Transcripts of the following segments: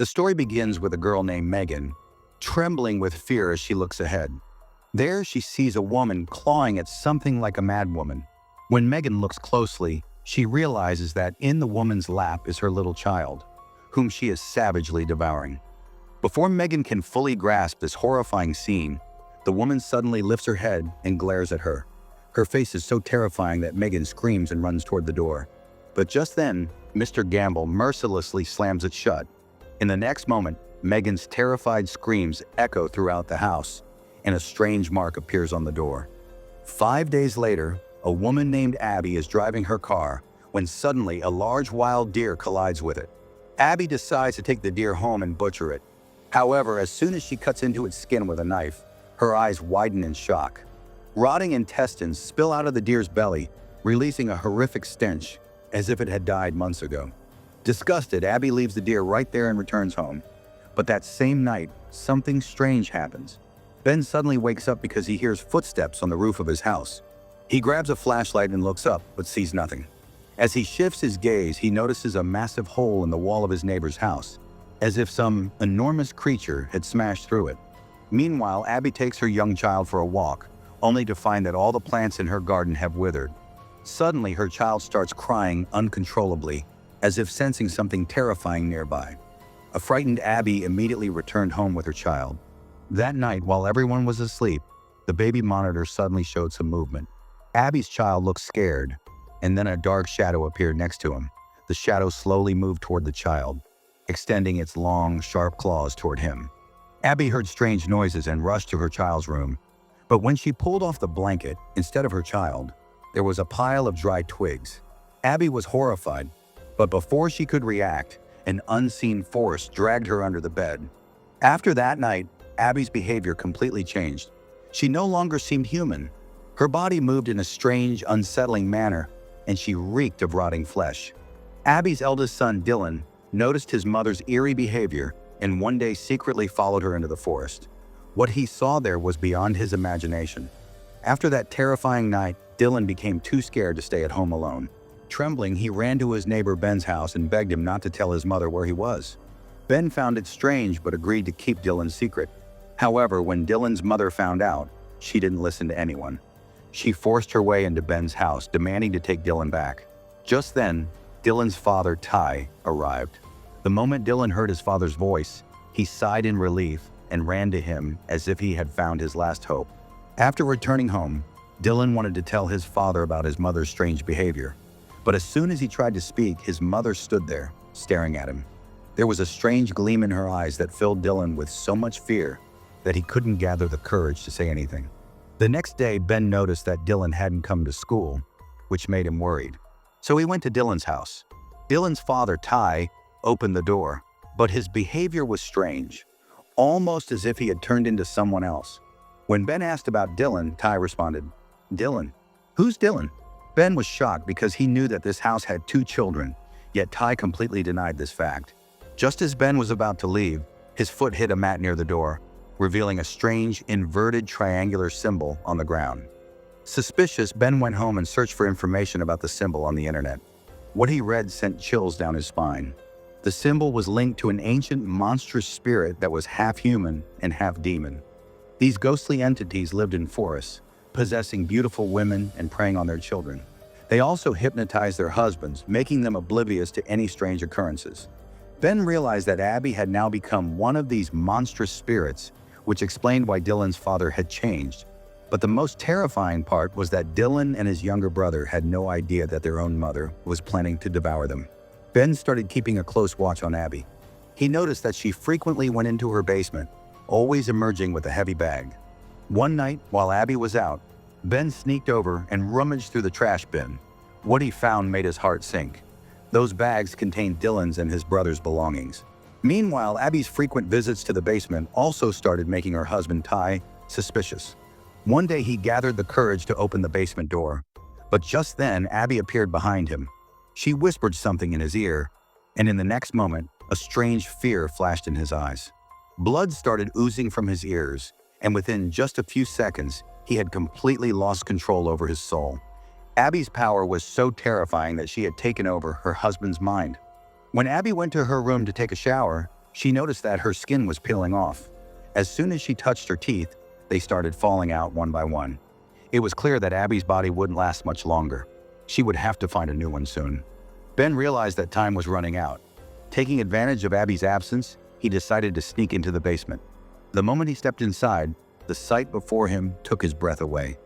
The story begins with a girl named Megan, trembling with fear as she looks ahead. There she sees a woman clawing at something like a madwoman. When Megan looks closely, she realizes that in the woman's lap is her little child, whom she is savagely devouring. Before Megan can fully grasp this horrifying scene, the woman suddenly lifts her head and glares at her. Her face is so terrifying that Megan screams and runs toward the door. But just then, Mr. Gamble mercilessly slams it shut. In the next moment, Megan's terrified screams echo throughout the house, and a strange mark appears on the door. 5 days later, a woman named Abby is driving her car when suddenly a large wild deer collides with it. Abby decides to take the deer home and butcher it. However, as soon as she cuts into its skin with a knife, her eyes widen in shock. Rotting intestines spill out of the deer's belly, releasing a horrific stench, as if it had died months ago. Disgusted, Abby leaves the deer right there and returns home. But that same night, something strange happens. Ben suddenly wakes up because he hears footsteps on the roof of his house. He grabs a flashlight and looks up, but sees nothing. As he shifts his gaze, he notices a massive hole in the wall of his neighbor's house, as if some enormous creature had smashed through it. Meanwhile, Abby takes her young child for a walk, only to find that all the plants in her garden have withered. Suddenly, her child starts crying uncontrollably, as if sensing something terrifying nearby. A frightened Abby immediately returned home with her child. That night, while everyone was asleep, the baby monitor suddenly showed some movement. Abby's child looked scared, and then a dark shadow appeared next to him. The shadow slowly moved toward the child, extending its long, sharp claws toward him. Abby heard strange noises and rushed to her child's room. But when she pulled off the blanket, instead of her child, there was a pile of dry twigs. Abby was horrified, but before she could react, an unseen force dragged her under the bed. After that night, Abby's behavior completely changed. She no longer seemed human. Her body moved in a strange, unsettling manner, and she reeked of rotting flesh. Abby's eldest son, Dylan, noticed his mother's eerie behavior and one day secretly followed her into the forest. What he saw there was beyond his imagination. After that terrifying night, Dylan became too scared to stay at home alone. Trembling, he ran to his neighbor Ben's house and begged him not to tell his mother where he was. Ben found it strange but agreed to keep Dylan's secret. However, when Dylan's mother found out, she didn't listen to anyone. She forced her way into Ben's house, demanding to take Dylan back. Just then, Dylan's father, Ty, arrived. The moment Dylan heard his father's voice, he sighed in relief and ran to him as if he had found his last hope. After returning home, Dylan wanted to tell his father about his mother's strange behavior. But as soon as he tried to speak, his mother stood there, staring at him. There was a strange gleam in her eyes that filled Dylan with so much fear that he couldn't gather the courage to say anything. The next day, Ben noticed that Dylan hadn't come to school, which made him worried. So he went to Dylan's house. Dylan's father, Ty, opened the door, but his behavior was strange, almost as if he had turned into someone else. When Ben asked about Dylan, Ty responded, "Dylan? Who's Dylan?" Ben was shocked because he knew that this house had 2 children, yet Ty completely denied this fact. Just as Ben was about to leave, his foot hit a mat near the door, revealing a strange, inverted triangular symbol on the ground. Suspicious, Ben went home and searched for information about the symbol on the internet. What he read sent chills down his spine. The symbol was linked to an ancient, monstrous spirit that was half human and half demon. These ghostly entities lived in forests, possessing beautiful women and preying on their children. They also hypnotized their husbands, making them oblivious to any strange occurrences. Ben realized that Abby had now become one of these monstrous spirits, which explained why Dylan's father had changed. But the most terrifying part was that Dylan and his younger brother had no idea that their own mother was planning to devour them. Ben started keeping a close watch on Abby. He noticed that she frequently went into her basement, always emerging with a heavy bag. One night, while Abby was out, Ben sneaked over and rummaged through the trash bin. What he found made his heart sink. Those bags contained Dylan's and his brother's belongings. Meanwhile, Abby's frequent visits to the basement also started making her husband, Ty, suspicious. One day he gathered the courage to open the basement door, but just then Abby appeared behind him. She whispered something in his ear, and in the next moment, a strange fear flashed in his eyes. Blood started oozing from his ears, and within just a few seconds, he had completely lost control over his soul. Abby's power was so terrifying that she had taken over her husband's mind. When Abby went to her room to take a shower, She noticed that her skin was peeling off. As soon as she touched her teeth, they started falling out one by one. It was clear that Abby's body wouldn't last much longer. She would have to find a new one soon. Ben realized that time was running out. Taking advantage of Abby's absence, he decided to sneak into the basement. The moment he stepped inside, the sight before him took his breath away.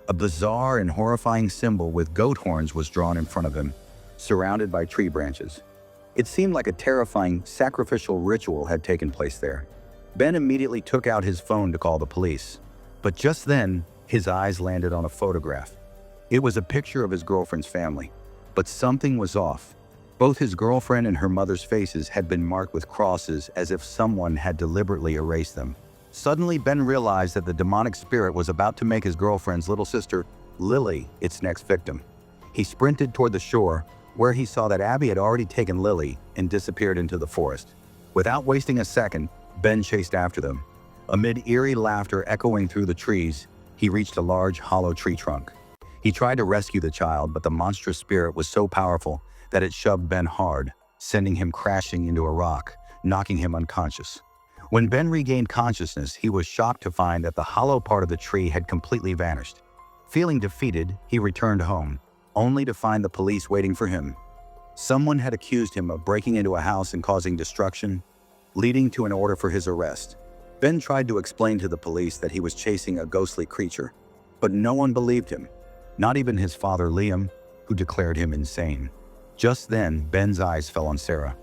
A bizarre and horrifying symbol with goat horns was drawn in front of him, surrounded by tree branches. It seemed like a terrifying sacrificial ritual had taken place there. Ben immediately took out his phone to call the police. But just then, his eyes landed on a photograph. It was a picture of his girlfriend's family. But something was off. Both his girlfriend and her mother's faces had been marked with crosses as if someone had deliberately erased them. Suddenly, Ben realized that the demonic spirit was about to make his girlfriend's little sister, Lily, its next victim. He sprinted toward the shore, where he saw that Abby had already taken Lily and disappeared into the forest. Without wasting a second, Ben chased after them. Amid eerie laughter echoing through the trees, he reached a large, hollow tree trunk. He tried to rescue the child, but the monstrous spirit was so powerful that it shoved Ben hard, sending him crashing into a rock, knocking him unconscious. When Ben regained consciousness, he was shocked to find that the hollow part of the tree had completely vanished. Feeling defeated, he returned home, only to find the police waiting for him. Someone had accused him of breaking into a house and causing destruction, leading to an order for his arrest. Ben tried to explain to the police that he was chasing a ghostly creature, but no one believed him, not even his father Liam, who declared him insane. Just then, Ben's eyes fell on Sarah.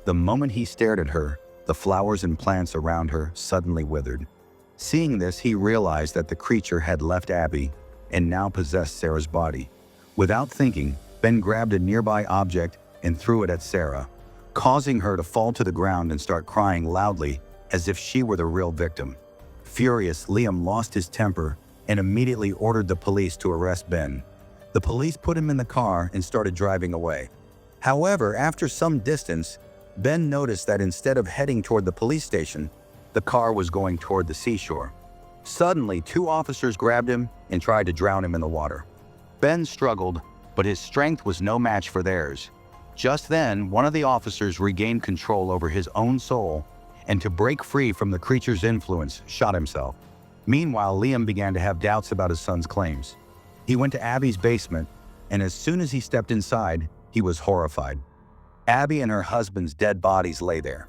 The moment he stared at her, the flowers and plants around her suddenly withered. Seeing this, he realized that the creature had left Abby and now possessed Sarah's body. Without thinking, Ben grabbed a nearby object and threw it at Sarah, causing her to fall to the ground and start crying loudly as if she were the real victim. Furious, Liam lost his temper and immediately ordered the police to arrest Ben. The police put him in the car and started driving away. However, after some distance, Ben noticed that instead of heading toward the police station, the car was going toward the seashore. Suddenly, two officers grabbed him and tried to drown him in the water. Ben struggled, but his strength was no match for theirs. Just then, one of the officers regained control over his own soul and, to break free from the creature's influence, shot himself. Meanwhile, Liam began to have doubts about his son's claims. He went to Abby's basement, and as soon as he stepped inside, he was horrified. Abby and her husband's dead bodies lay there.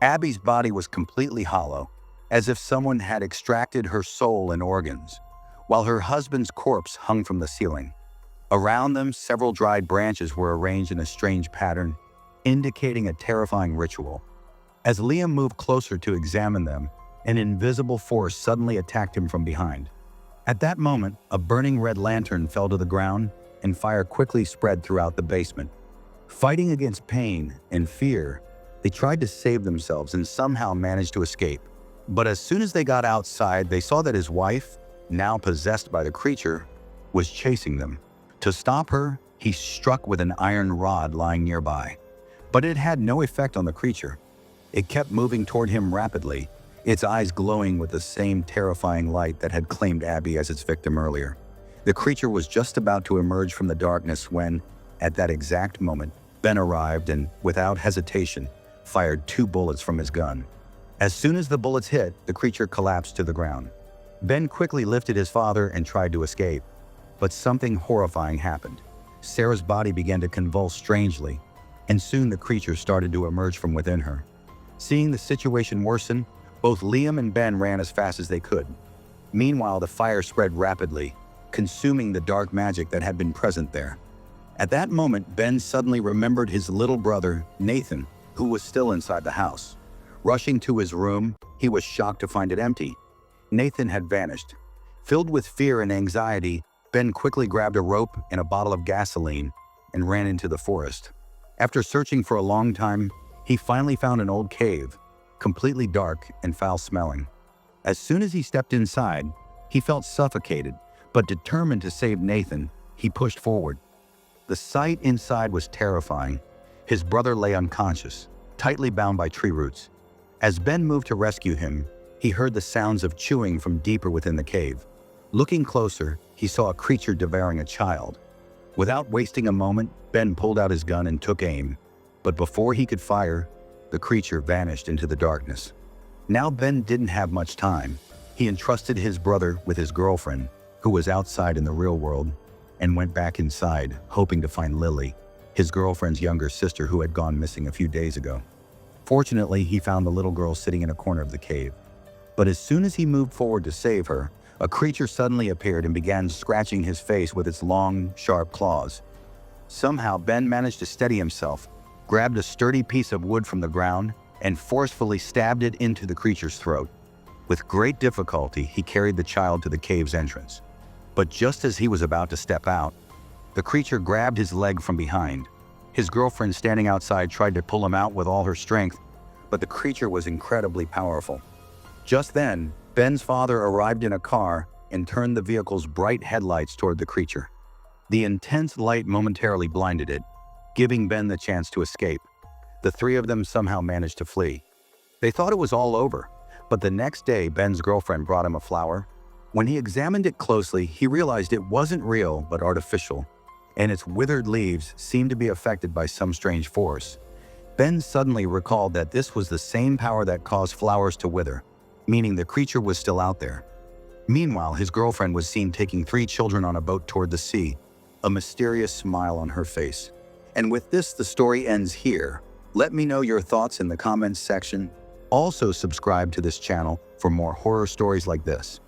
Abby's body was completely hollow, as if someone had extracted her soul and organs, while her husband's corpse hung from the ceiling. Around them, several dried branches were arranged in a strange pattern, indicating a terrifying ritual. As Liam moved closer to examine them, an invisible force suddenly attacked him from behind. At that moment, a burning red lantern fell to the ground, and fire quickly spread throughout the basement. Fighting against pain and fear, they tried to save themselves and somehow managed to escape. But as soon as they got outside, they saw that his wife, now possessed by the creature, was chasing them. To stop her, he struck with an iron rod lying nearby. But it had no effect on the creature. It kept moving toward him rapidly, its eyes glowing with the same terrifying light that had claimed Abby as its victim earlier. The creature was just about to emerge from the darkness when, at that exact moment, Ben arrived and, without hesitation, fired 2 bullets from his gun. As soon as the bullets hit, the creature collapsed to the ground. Ben quickly lifted his father and tried to escape, but something horrifying happened. Sarah's body began to convulse strangely, and soon the creature started to emerge from within her. Seeing the situation worsen, both Liam and Ben ran as fast as they could. Meanwhile, the fire spread rapidly, consuming the dark magic that had been present there. At that moment, Ben suddenly remembered his little brother, Nathan, who was still inside the house. Rushing to his room, he was shocked to find it empty. Nathan had vanished. Filled with fear and anxiety, Ben quickly grabbed a rope and a bottle of gasoline and ran into the forest. After searching for a long time, he finally found an old cave, completely dark and foul-smelling. As soon as he stepped inside, he felt suffocated, but determined to save Nathan, he pushed forward. The sight inside was terrifying. His brother lay unconscious, tightly bound by tree roots. As Ben moved to rescue him, he heard the sounds of chewing from deeper within the cave. Looking closer, he saw a creature devouring a child. Without wasting a moment, Ben pulled out his gun and took aim. But before he could fire, the creature vanished into the darkness. Now Ben didn't have much time. He entrusted his brother with his girlfriend, who was outside in the real world, and went back inside, hoping to find Lily, his girlfriend's younger sister who had gone missing a few days ago. Fortunately, he found the little girl sitting in a corner of the cave. But as soon as he moved forward to save her, a creature suddenly appeared and began scratching his face with its long, sharp claws. Somehow, Ben managed to steady himself, grabbed a sturdy piece of wood from the ground, and forcefully stabbed it into the creature's throat. With great difficulty, he carried the child to the cave's entrance. But just as he was about to step out, the creature grabbed his leg from behind. His girlfriend standing outside tried to pull him out with all her strength, but the creature was incredibly powerful. Just then, Ben's father arrived in a car and turned the vehicle's bright headlights toward the creature. The intense light momentarily blinded it, giving Ben the chance to escape. The three of them somehow managed to flee. They thought it was all over, but the next day Ben's girlfriend brought him a flower. When he examined it closely, he realized it wasn't real but artificial, and its withered leaves seemed to be affected by some strange force. Ben suddenly recalled that this was the same power that caused flowers to wither, meaning the creature was still out there. Meanwhile, his girlfriend was seen taking 3 children on a boat toward the sea, a mysterious smile on her face. And with this, the story ends here. Let me know your thoughts in the comments section. Also subscribe to this channel for more horror stories like this.